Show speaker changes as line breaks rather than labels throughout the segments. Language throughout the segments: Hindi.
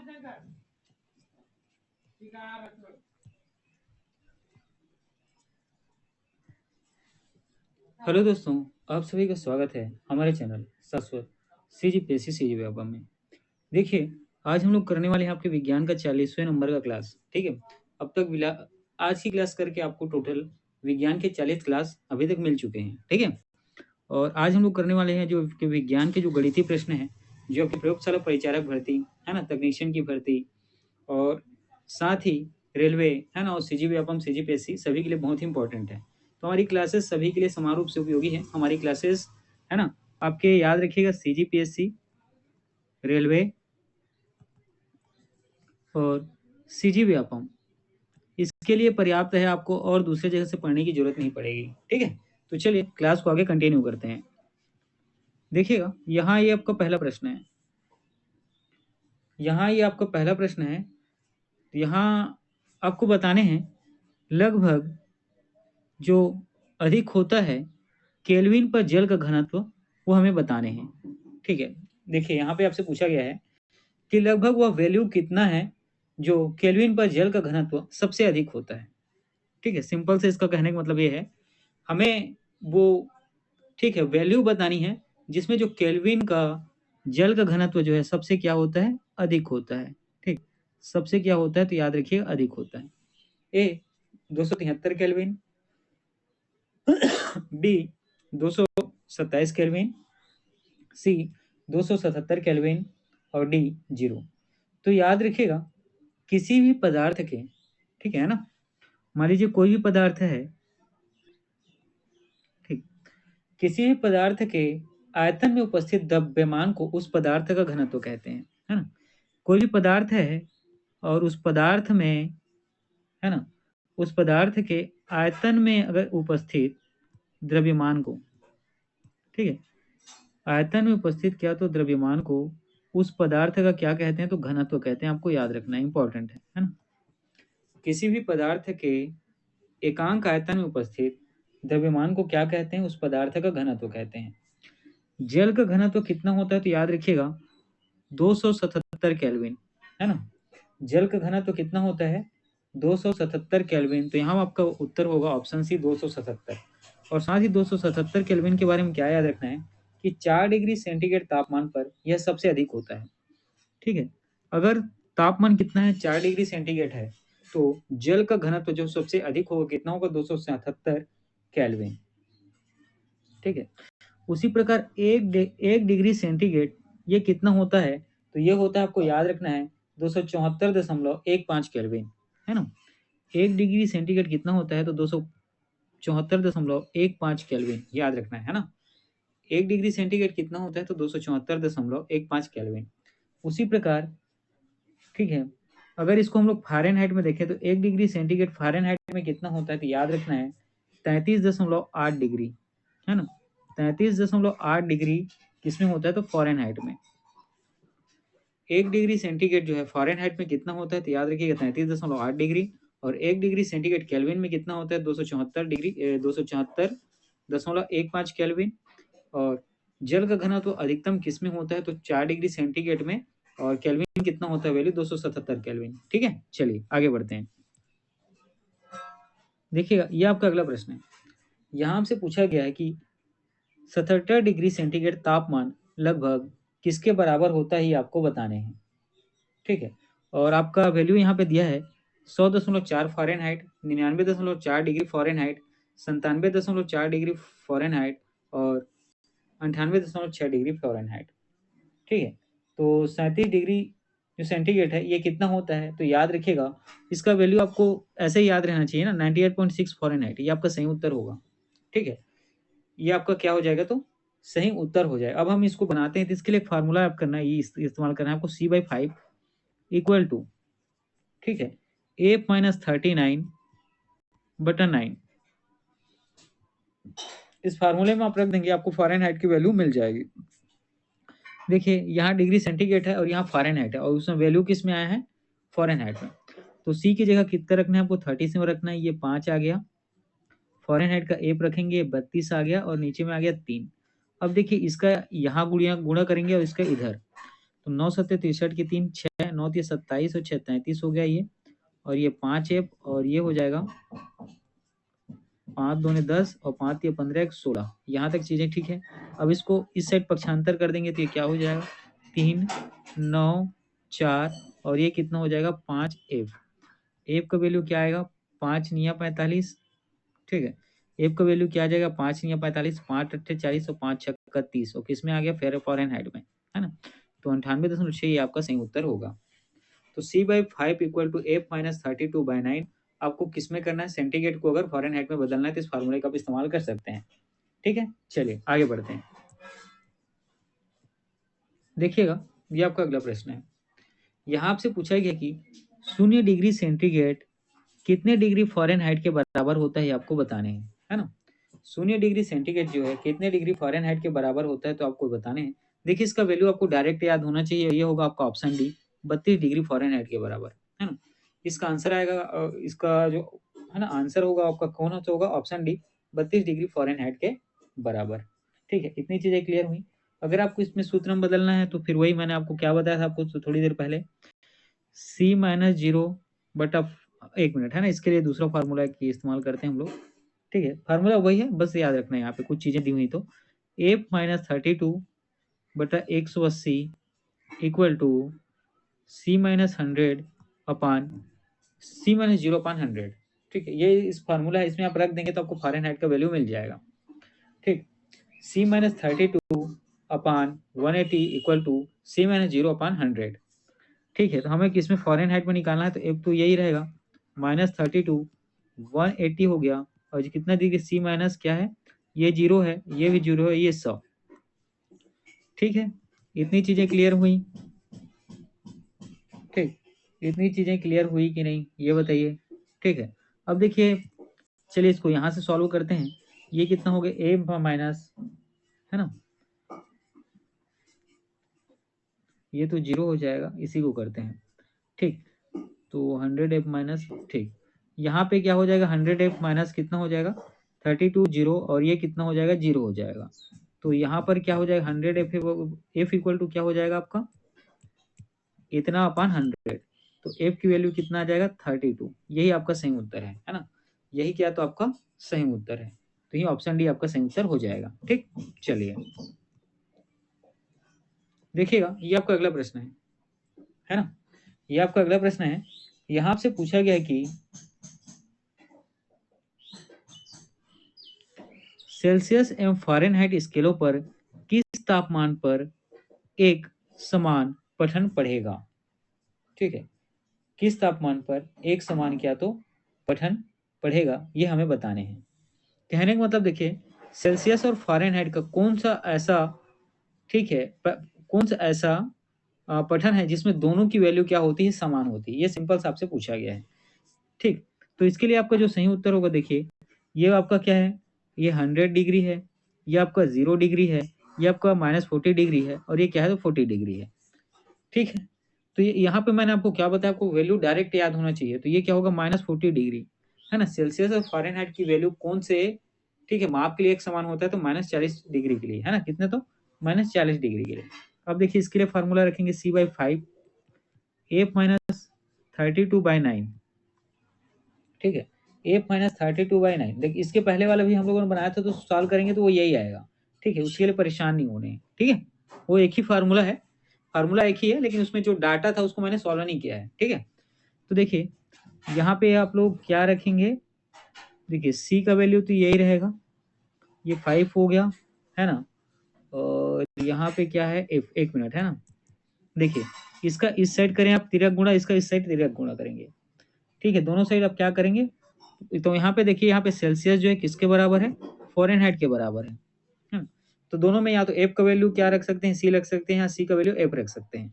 हेलो दोस्तों, आप सभी का स्वागत है हमारे चैनल शाश्वत सीजीपीएससी सीजीव्यापम में। देखिए, आज हम लोग करने वाले हैं आपके विज्ञान का 40वें नंबर का क्लास। ठीक है, अब तक आज की क्लास करके आपको टोटल विज्ञान के 40 क्लास अभी तक मिल चुके हैं। ठीक है, और आज हम लोग करने वाले हैं जो विज्ञान के जो गणितीय प्रश्न हैं, जो आपकी प्रयोगशाला परिचारक भर्ती है ना, तकनीशियन की भर्ती और साथ ही रेलवे है ना, और सीजीव्यापम सीजीपीएससी सभी के लिए बहुत ही इंपॉर्टेंट है। तो हमारी क्लासेस सभी के लिए समान रूप से उपयोगी है। हमारी क्लासेस है ना, आपके याद रखिएगा, सीजीपीएससी, रेलवे और सीजीव्यापम, इसके लिए पर्याप्त है। आपको और दूसरे जगह से पढ़ने की जरूरत नहीं पड़ेगी। ठीक है, तो चलिए क्लास को आगे कंटिन्यू करते हैं। देखिएगा, यहाँ ये आपका पहला प्रश्न है। यहाँ ये आपका पहला प्रश्न है। यहाँ आपको बताने हैं लगभग जो अधिक होता है केल्विन पर जल का घनत्व, वो हमें बताने हैं। ठीक है, देखिए यहाँ पे आपसे पूछा गया है कि लगभग वह वैल्यू कितना है जो केल्विन पर जल का घनत्व सबसे अधिक होता है। ठीक है, सिंपल से इसका कहने का मतलब ये है, हमें वो, ठीक है, वैल्यू बतानी है जिसमें जो केल्विन का जल का घनत्व जो है सबसे क्या होता है, अधिक होता है। ठीक, सबसे क्या होता है, तो याद रखिए अधिक होता है। ए 273 केल्विन, बी 227 केल्विन, सी 277 केल्विन और डी 0। तो याद रखिएगा, किसी भी पदार्थ के, ठीक है ना, मान लीजिए कोई भी पदार्थ है, ठीक, किसी भी पदार्थ के आयतन में उपस्थित द्रव्यमान को उस पदार्थ का घनत्व कहते हैं, है ना। कोई भी पदार्थ है और उस पदार्थ में, है ना, उस पदार्थ के आयतन में अगर उपस्थित द्रव्यमान को, ठीक है, आयतन में उपस्थित क्या, तो द्रव्यमान को उस पदार्थ का क्या कहते हैं, तो घनत्व कहते हैं। आपको याद रखना इंपॉर्टेंट है ना। किसी भी पदार्थ के एकांक आयतन में उपस्थित द्रव्यमान को क्या कहते हैं, उस पदार्थ का घनत्व कहते हैं। जल का घनत्व कितना होता है, तो याद रखिएगा 277 केल्विन, है ना। जल का घनत्व कितना होता है, 277 केल्विन। तो यहाँ आपका उत्तर होगा ऑप्शन सी 277। और साथ ही 277 केल्विन के बारे में क्या याद रखना है कि 4 डिग्री सेंटीग्रेड तापमान पर यह सबसे अधिक होता है। ठीक है, अगर तापमान कितना है, 4 डिग्री सेंटीग्रेड है, तो जल का घनत्व जो सबसे अधिक होगा कितना होगा, 277 केल्विन। ठीक है, उसी प्रकार एक डिग्री सेंटीग्रेड ये कितना होता है, तो ये होता है, आपको याद रखना है 274.15 केल्विन, है ना। 1 डिग्री सेंटीग्रेड कितना होता है, तो 274.15 केल्विन, याद रखना है ना। 1 डिग्री सेंटीग्रेड कितना होता है, तो 274.15 केल्विन। उसी प्रकार, ठीक है, अगर इसको हम लोग फ़ारेनहाइट में देखें तो 1 डिग्री सेंटीग्रेड फ़ारेनहाइट में कितना होता है, तो याद रखना है 33.8 डिग्री, है ना। 33.8 डिग्री किसमें होता है, तो फ़ारेनहाइट में। 1 डिग्री सेंटीग्रेड जो है फ़ारेनहाइट में कितना होता है, तो याद रखिएगा 33.8 डिग्री। और 1 डिग्री सेंटीग्रेड केल्विन में कितना होता है, 274.15 केल्विन। और जल का घनत्व तो अधिकतम किस में होता है, तो 4 डिग्री सेंटीग्रेड में। और केल्विन कितना होता है, वैल्यू 277 केल्विन। ठीक है, चलिए आगे बढ़ते हैं। देखिएगा, ये आपका अगला प्रश्न है। यहाँ हमसे पूछा गया है कि 77 डिग्री सेंटीग्रेड तापमान लगभग किसके बराबर होता है, ये आपको बताने हैं। ठीक है, और आपका वैल्यू यहाँ पे दिया है 100.4 Fahrenheit, 99.4 degree Fahrenheit, 97.4 degree Fahrenheit और 98.6 डिग्री फ़ारेनहाइट। ठीक है, तो 37 डिग्री जो सेंटीग्रेड है ये कितना होता है, तो याद रखिएगा इसका वैल्यू आपको ऐसे ही याद रहना चाहिए ना, 98.6 फ़ारेनहाइट, ये आपका सही उत्तर होगा। ठीक है, ये आपका क्या हो जाएगा, तो सही उत्तर हो जाएगा। अब हम इसको बनाते हैं, तो इसके लिए एक फार्मूला आप करना है, ये इस्तेमाल करना है आपको, C/5 इक्वल टू, ठीक है, 8-39/9। इस फार्मूले में आप रख देंगे, आपको फ़ारेनहाइट की वैल्यू मिल जाएगी। देखिए, यहाँ डिग्री सेंटीग्रेड है और यहाँ फ़ारेनहाइट है, और उसमें वैल्यू किस में आया है, फ़ारेनहाइट में। तो सी की जगह कितना रखना है आपको, 30 में रखना है, ये 5 आ गया। फ़ारेनहाइट का एप रखेंगे, 32 आ गया, और नीचे में आ गया 3। अब देखिए, इसका यहाँ गुणा करेंगे और इसका इधर, तो 9 सत्ते 63 की 3 6 9 3 27 और 6 33 हो गया ये, और ये 5 एफ और ये हो जाएगा 5 दूने 10 और 5 ये 15 एक 16। यहाँ तक चीज़ें ठीक है। अब इसको इस साइड पक्षांतर कर देंगे तो ये क्या हो जाएगा 3 9 4 और ये कितना हो जाएगा 5 एफ। एफ का वैल्यू क्या आएगा 5 निया 45, ठीक है। एफ का वैल्यू क्या आ जाएगा 5 निया 45, 5 अट्ठे 40 और 5 छक्का 30 और किस में आ गया फ़ारेनहाइट में, है ना। तो 98.6 ये आपका सही उत्तर होगा। तो C/5 equal to F minus 32/9 आपको किस में करना है, सेंटीग्रेड को अगर फ़ारेनहाइट में बदलना है तो इस फार्मूले का आप इस्तेमाल कर सकते हैं। ठीक है, चलिए आगे बढ़ते हैं। देखिएगा, ये आपका अगला प्रश्न है। यहाँ आपसे पूछा गया कि 0 डिग्री सेंटीग्रेड कितने डिग्री फ़ारेनहाइट के बराबर होता है, ये आपको बताने हैं, है ना। 0 डिग्री सेंटीग्रेड जो है कितने डिग्री फ़ारेनहाइट के बराबर होता है तो आपको बताने हैं। देखिए, इसका वैल्यू आपको डायरेक्ट याद होना चाहिए, ये होगा आपका ऑप्शन डी 32 डिग्री फ़ारेनहाइट के बराबर, है ना। इसका आंसर आएगा इसका जो है ना आंसर होगा आपका कौन सा होगा, ऑप्शन डी 32 डिग्री फ़ारेनहाइट के बराबर। ठीक है, इतनी चीज़ें क्लियर हुई। अगर आपको इसमें सूत्र में बदलना है तो फिर वही मैंने आपको क्या बताया था आपको थोड़ी देर पहले, C माइनस जीरो बटा 1 मिनट, है ना। इसके लिए दूसरा फार्मूला की इस्तेमाल करते हैं हम लोग। ठीक है, फार्मूला वही है, बस याद रखना है यहाँ पे कुछ चीज़ें दी हुई तो एफ माइनस 32 बटा 180 equal to C minus 100 upon C minus 0 upon 100। ठीक है, ये इस फार्मूला है, इसमें आप रख देंगे तो आपको फ़ारेनहाइट का वैल्यू मिल जाएगा। ठीक, C minus 32 upon 180 equal to C minus 0 upon 100। ठीक है, तो हमें किसमें फ़ारेनहाइट में निकालना है तो एक तो यही रहेगा -32 180 हो गया, और ये कितना दी गई C माइनस क्या है, ये 0 है, ये भी 0 है, ये 100। ठीक है, इतनी चीज़ें क्लियर हुई। ठीक, इतनी चीज़ें क्लियर हुई कि नहीं ये बताइए। ठीक है, अब देखिए, चलिए इसको यहाँ से सॉल्व करते हैं। ये कितना हो गया ए माइनस, है ना, ये तो 0 हो जाएगा, इसी को करते हैं। ठीक, तो 100 एफ माइनस, ठीक, यहाँ पे क्या हो जाएगा 100 एफ माइनस कितना हो जाएगा 32 0, और ये कितना हो जाएगा 0 हो जाएगा। तो यहाँ पर क्या हो जाएगा 100 एफ इक्वल टू क्या हो जाएगा आपका इतना अपान 100। तो एफ की वैल्यू कितना आ जाएगा 32। यही आपका सही उत्तर है ना। यही क्या तो आपका सही उत्तर है। तो ये ऑप्शन डी आपका सही उत्तर हो जाएगा। ठीक, चलिए देखिएगा, ये आपका अगला प्रश्न है ना। ये आपका अगला प्रश्न है। यहाँ आपसे पूछा गया है कि सेल्सियस एवं फ़ारेनहाइट स्केलों पर किस तापमान पर एक समान पठन पढ़ेगा। ठीक है, किस तापमान पर एक समान क्या तो पठन पढ़ेगा, ये हमें बताने हैं। कहने का मतलब देखिए, सेल्सियस और फ़ारेनहाइट का कौन सा ऐसा, ठीक है, कौन सा ऐसा पठन है जिसमें दोनों की वैल्यू क्या होती है समान होती है, ये सिंपल सा आपसे पूछा गया है। ठीक, तो इसके लिए आपका जो सही उत्तर होगा देखिए, ये आपका क्या है, ये 100 डिग्री है, ये आपका 0 डिग्री है, ये आपका -40 डिग्री है, और ये क्या है तो 40 डिग्री है। ठीक है, तो ये यहाँ पे मैंने आपको क्या बताया, आपको वैल्यू डायरेक्ट याद होना चाहिए। तो ये क्या होगा -40 डिग्री, है ना। सेल्सियस और फ़ारेनहाइट की वैल्यू कौन से, ठीक है, माप के लिए एक समान होता है तो -40 डिग्री के लिए, है ना, कितने तो -40 डिग्री के लिए। अब देखिए, इसके लिए फार्मूला रखेंगे C/5 एफ माइनस 32/9। ठीक है, एफ माइनस 32/9। देखिए, इसके पहले वाला भी हम लोगों ने बनाया था, तो सॉल्व करेंगे तो वो यही आएगा। ठीक है, उसके लिए परेशान नहीं होने। ठीक है, वो एक ही फार्मूला है, फार्मूला एक ही है, लेकिन उसमें जो डाटा था उसको मैंने सॉल्व नहीं किया है। ठीक है, तो देखिए यहाँ पे आप लोग क्या रखेंगे, देखिए सी का वैल्यू तो यही रहेगा, ये 5 हो गया, है ना। और यहाँ पे क्या है एफ, 1 मिनट, है ना। देखिए, इसका इस साइड करें आप तिर्यक गुणा, इसका इस साइड तिर्यक गुणा करेंगे। ठीक है, दोनों साइड आप क्या करेंगे, तो यहाँ पे देखिए, यहाँ पे सेल्सियस जो है किसके बराबर है, फ़ारेनहाइट के बराबर है। तो दोनों में या तो एफ का वैल्यू क्या रख सकते हैं, सी रख सकते हैं, या सी का वैल्यू एफ रख सकते हैं।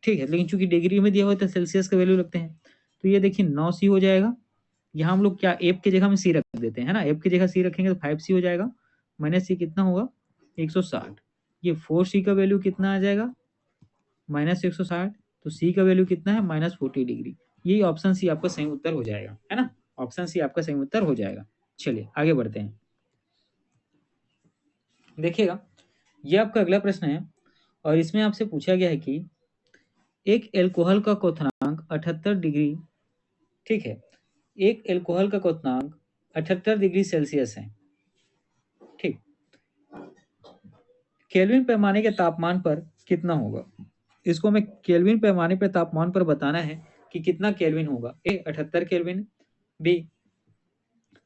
ठीक है, लेकिन चूंकि डिग्री में दिया हुआ है तो सेल्सियस का वैल्यू रखते हैं। तो ये देखिए 9C हो जाएगा। यहाँ हम लोग क्या एफ की जगह में सी रख देते हैं, है ना। एफ की जगह सी रखेंगे तो 5C हो जाएगा, -C कितना होगा 160। ये 4C का वैल्यू कितना आ जाएगा -160। तो सी का वैल्यू कितना है -40 डिग्री। यही ऑप्शन सी आपका सही उत्तर हो जाएगा, है ना। ऑप्शन सी आपका सही उत्तर हो जाएगा। चलिए आगे बढ़ते हैं। देखिएगा, ये आपका अगला प्रश्न है। और इसमें आपसे पूछा गया है कि एक एल्कोहल का क्वथनांक 78 डिग्री, ठीक है, एक एल्कोहल का क्वथनांक 78 डिग्री सेल्सियस है, ठीक, केल्विन पैमाने के तापमान पर कितना होगा। इसको हमें केल्विन पैमाने पर तापमान पर बताना है कि कितना केल्विन होगा। ए 78 केल्विन, बी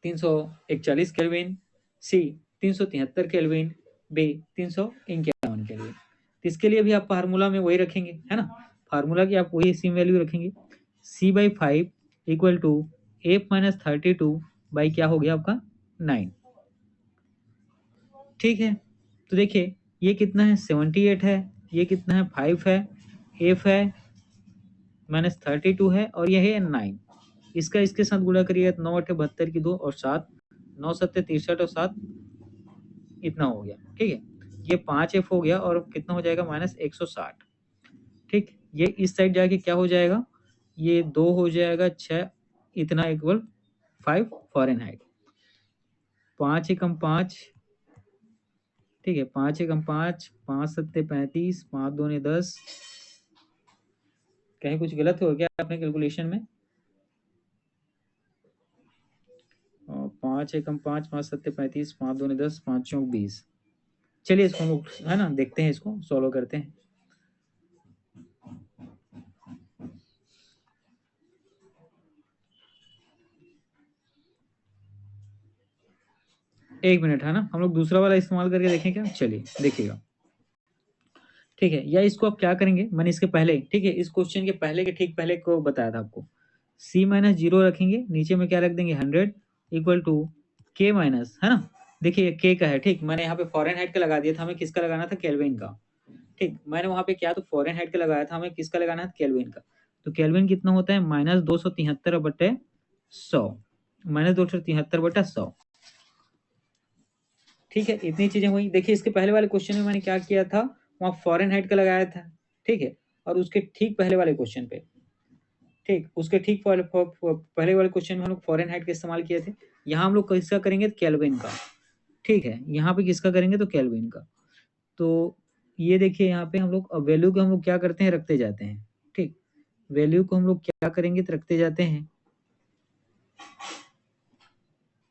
341 केल्विन, सी 373 केल्विन, बी 351 केल्विन। तो इसके लिए भी आप फार्मूला में वही रखेंगे, है ना, फार्मूला की आप वही सेम वैल्यू रखेंगे। C/5 equal to F-32 by क्या हो गया आपका 9, ठीक है। तो देखिए ये कितना है 78 है, ये कितना है 5 है, F है -32 है और ये है 9। इसका इसके साथ गुणा करिए, 9 8 72 की 2 और 7, 9 7 63 और 7 इतना हो गया, ठीक है। ये 5F हो गया और कितना हो जाएगा -160, ठीक। ये इस साइड जाके क्या हो जाएगा, ये 2 हो जाएगा 6, इतना इक्वल 5 फ़ारेनहाइट। 5 एकम 5, ठीक है, 5 एकम 5, 5 7 35, 5 दूनी 10। कहीं कुछ गलत हो गया अपने कैलकुलेशन में। 5 एकम 5, 5 7 35, 5 दूनी 10, 5 चौक 20। चलिए इसको हम लोग, है ना, देखते हैं, इसको सॉल्व करते हैं। एक मिनट, है ना, हम लोग दूसरा वाला इस्तेमाल करके देखें क्या। चलिए देखिएगा, ठीक है। या इसको आप क्या करेंगे, मैंने इसके पहले, ठीक है, इस क्वेश्चन के पहले के ठीक पहले को बताया था आपको। C-0 रखेंगे, नीचे में क्या रख देंगे 100 इक्वल टू K माइनस, है ना, देखिए K का है, ठीक। मैंने यहाँ पे फ़ारेनहाइट का लगा दिया था, हमें किसका लगाना था, केल्विन का, ठीक। मैंने वहाँ पे क्या तो फ़ारेनहाइट का लगाया था, हमें किसका लगाना है, केल्विन का। तो केल्विन कितना होता है -273/100, -273/100, ठीक है। इतनी चीजें हुई। देखिए इसके पहले वाले क्वेश्चन में मैंने क्या किया था, वहाँ फ़ारेनहाइट का लगाया था, ठीक है। और उसके ठीक पहले वाले क्वेश्चन पे, ठीक, उसके ठीक पहले वाले क्वेश्चन में हम लोग फ़ारेनहाइट का इस्तेमाल किए थे। यहाँ हम लोग किसका करेंगे, केल्विन का, ठीक है। यहाँ पे किसका करेंगे तो केल्विन का। तो ये देखिए यहाँ पे हम लोग वैल्यू को हम लोग क्या करते हैं, रखते जाते हैं, ठीक। वैल्यू को हम लोग क्या करेंगे तो रखते जाते हैं।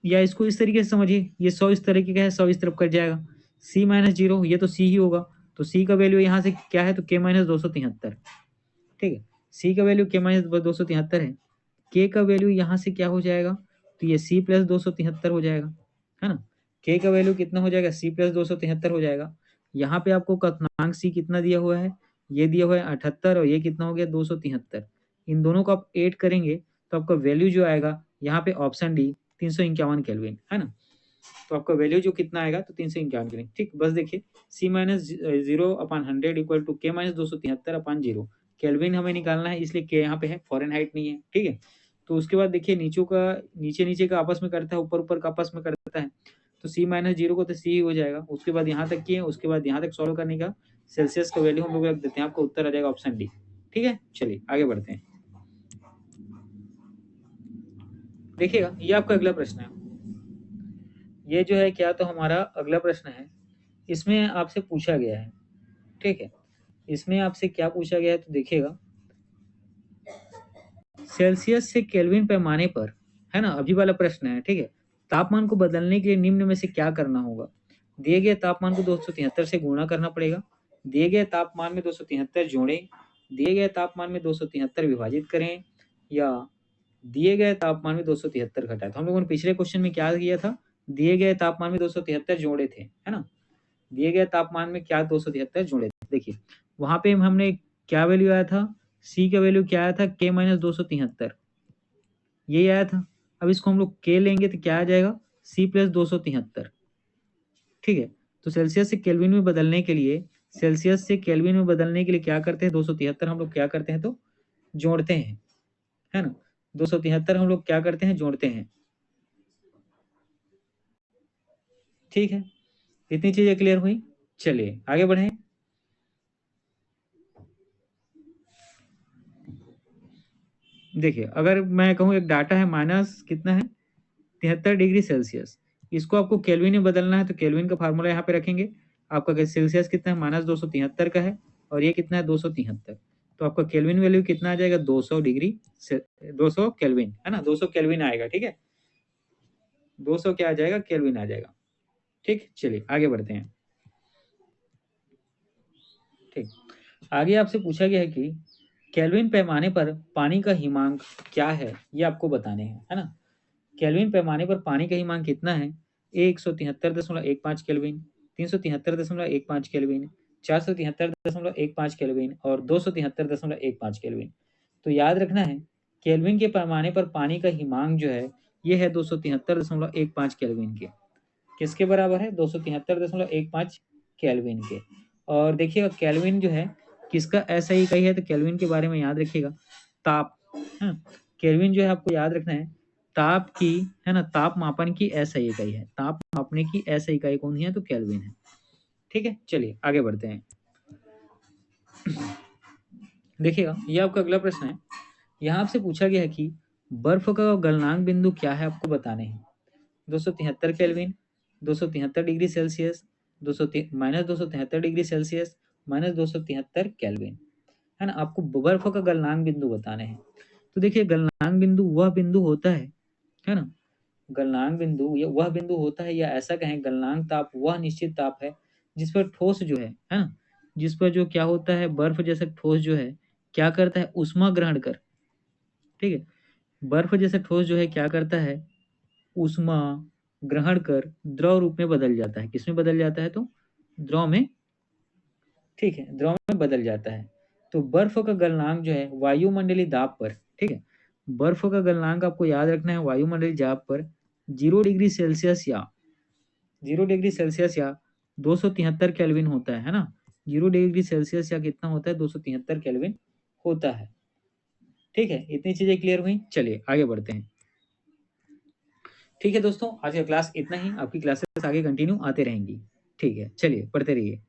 या इसको इस तरीके से समझिए, ये 100 इस तरीके का है, 100 इस तरफ कट जाएगा। C-0 ये तो C ही होगा, तो C का वैल्यू यहाँ से क्या है तो K-273, ठीक है। C का वैल्यू K-273 है। K का वैल्यू यहाँ से क्या हो जाएगा तो ये C+273 हो जाएगा, है ना। K का वैल्यू कितना हो जाएगा, C+273 हो जाएगा। यहाँ पे आपको क्वथनांक C कितना दिया हुआ है, ये दिया हुआ है 78 और ये कितना हो गया 273। इन दोनों को आप ऐड करेंगे तो आपका वैल्यू जो आएगा यहाँ पे ऑप्शन डी 351 केल्विन, है ना। तो आपका वैल्यू जो कितना आएगा तो 351 केल्विन, ठीक। बस देखिए C-0/100 equal to K-273/0, kelvin हमें निकालना है, इसलिए के यहाँ पे है, फ़ारेनहाइट नहीं है, ठीक है। तो उसके बाद देखिए नीचे नीचे का आपस में करता है, ऊपर ऊपर का आपस में करता है, तो C-0 को तो C ही हो जाएगा। उसके बाद यहाँ तक किए, उसके बाद यहाँ तक सॉल्व करने का सेल्सियस का वैल्यू हम लोग रख देते हैं, आपका उत्तर आ जाएगा ऑप्शन डी, ठीक है। चलिए आगे बढ़ते हैं। देखिएगा ये आपका अगला प्रश्न है, ये जो है क्या तो हमारा अगला प्रश्न है। इसमें आपसे पूछा गया है, ठीक है, इसमें आपसे क्या पूछा गया है तो देखिएगा, सेल्सियस से केल्विन पैमाने पर, है ना, अभी वाला प्रश्न है, ठीक है। तापमान को बदलने के लिए निम्न में से क्या करना होगा। दिए गए तापमान को 273 से गुणा करना पड़ेगा, दिए गए तापमान में 273 जोड़ें, दिए गए तापमान में 273 विभाजित करें, या दिए गए तापमान में 273 घटाएं। तो हम लोगों ने पिछले क्वेश्चन में क्या किया था, दिए गए तापमान में 273 जोड़े थे, है ना, दिए गए तापमान में क्या 273 जोड़े थे। देखिए वहां पे हमने क्या वैल्यू आया था, सी का वैल्यू क्या आया था K-273, यही आया था। अब इसको हम लोग K लेंगे तो क्या आ जाएगा C+273, ठीक है। तो सेल्सियस से केल्विन में बदलने के लिए, सेल्सियस से केल्विन में बदलने के लिए क्या करते हैं, 273 हम लोग क्या करते हैं तो जोड़ते हैं, है ना। 273 हम लोग क्या करते हैं, जोड़ते हैं, ठीक है। इतनी चीजें क्लियर हुई। चलिए आगे बढ़े। देखिए अगर मैं कहूँ एक डाटा है माइनस कितना है 73 डिग्री सेल्सियस, इसको आपको केल्विन में बदलना है तो केल्विन का फार्मूला यहाँ पे रखेंगे, आपका सेल्सियस कितना है, -273 का है, और ये कितना है 273। तो आपका केल्विन वैल्यू कितना आ जाएगा, 200 डिग्री से 200 केल्विन, है ना, 200 केल्विन आएगा। ठीक है, 200 क्या आ जाएगा, केल्विन आ जाएगा। ठीक, चलिए आगे बढ़ते हैं। ठीक, आगे आपसे पूछा गया है कि केल्विन पैमाने पर पानी का हिमांक क्या है, ये आपको बताने हैं, है ना। केल्विन पैमाने पर पानी का हिमांक कितना है, 173.15 केल्विन, 373.15 केल्विन, 473.15 केल्विन और 273.15 केल्विन। तो याद रखना है, केल्विन के पैमाने पर पानी का हिमांक जो है ये है 273.15 केल्विन के। किसके बराबर है, 273.15 केल्विन के। और देखिएगा केल्विन जो है किसका ऐसा इकाई है, तो केल्विन के बारे में याद रखिएगा, ताप। हाँ, केल्विन जो है आपको याद रखना है ताप की, है ना, ताप मापन की ऐसा इकाई है, ताप मापने की ऐसा इकाई कौन है, तो केल्विन है। ठीक है, चलिए आगे बढ़ते हैं। देखिएगा ये आपका अगला प्रश्न है, यहाँ आपसे पूछा गया है कि बर्फ का गलनांक बिंदु क्या है, आपको बताने हैं। 273 kelvin, 273 degree Celsius, 273 degree Celsius, -273 kelvin, है ना। आपको बर्फ का गलनांक बिंदु बताने हैं। तो देखिए गलनांक बिंदु वह बिंदु होता है ना, गलनांक बिंदु ये वह बिंदु होता है, या ऐसा कहें गलनांक ताप वह निश्चित ताप है जिस पर ठोस जो है ना, जिस पर जो क्या होता है, बर्फ जैसा ठोस जो है क्या करता है, ऊष्मा ग्रहण कर। ठीक है, बर्फ जैसा ठोस जो है क्या करता है, ऊष्मा ग्रहण कर द्रव रूप में बदल जाता है। किसमें बदल जाता है, तो द्रव में। ठीक है, द्रव में बदल जाता है। तो बर्फ का गलनांक जो है वायुमंडलीय दाब पर, ठीक है, बर्फ का गलनांक आपको याद रखना है वायुमंडलीय दाब पर 0 डिग्री सेल्सियस या 0 डिग्री सेल्सियस या 273 केल्विन होता है ना। 0 डिग्री सेल्सियस या कितना होता है, 273 केल्विन होता है। ठीक है, इतनी चीजें क्लियर हुई, चलिए आगे बढ़ते हैं। ठीक है दोस्तों, आज का क्लास इतना ही, आपकी क्लासेस आगे कंटिन्यू आते रहेंगी। ठीक है, चलिए पढ़ते रहिए।